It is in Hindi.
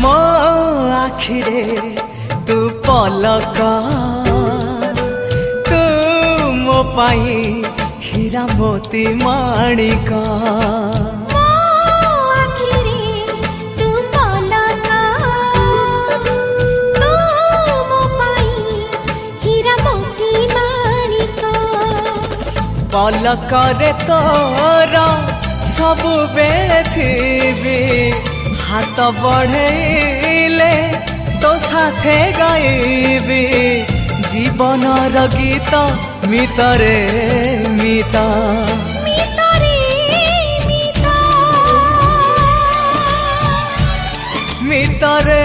मो आखिरे तू पलक तू मो पाई हीरा मोती माणिक पलकरे तोर सबु बेले थी हाथ बढ़ेले तो साथे गाइबी जीवन गीत मितरे मिता मितरे